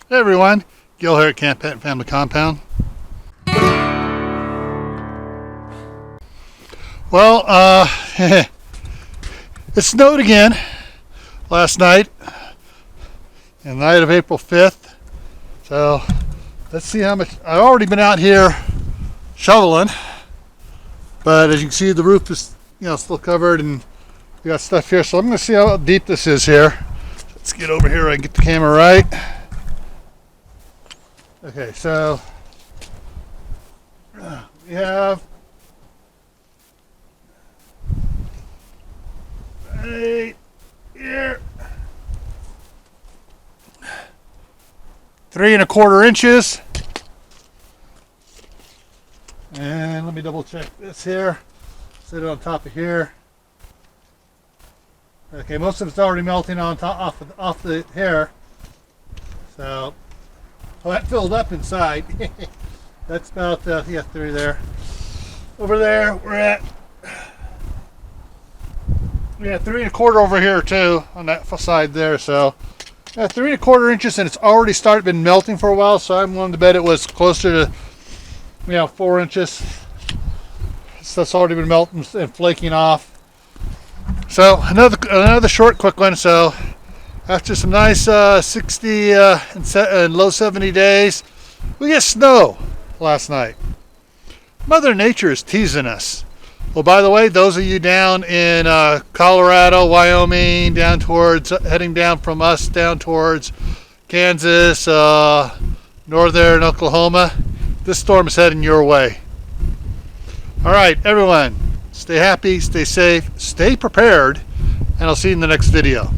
Hey everyone, Gil here at Camppatton Family Compound. Well, it snowed again last night, the night of April 5th. So let's see how much. I've already been out here shoveling, but as you can see, the roof is still covered, and we got stuff here. So I'm going to see how deep this is here. Let's get over here and get the camera right. Okay, so we have right here 3 1/4 inches, and let me double check this here. Set it on top of here. Okay, most of it's already melting on top off the hair, so. Well, that filled up inside. That's about, yeah, 3 there. Over there, we're at 3 1/4 over here too, on that side there. So, 3 1/4 inches, and it's already been melting for a while. So I'm willing to bet it was closer to, 4 inches. So that's already been melting and flaking off. So another short, quick one. So. After some nice 60 and low 70 days, we get snow last night. Mother Nature is teasing us. Well, by the way, those of you down in Colorado, Wyoming, heading down from us down towards Kansas, northern Oklahoma, this storm is heading your way. All right, everyone, stay happy, stay safe, stay prepared, and I'll see you in the next video.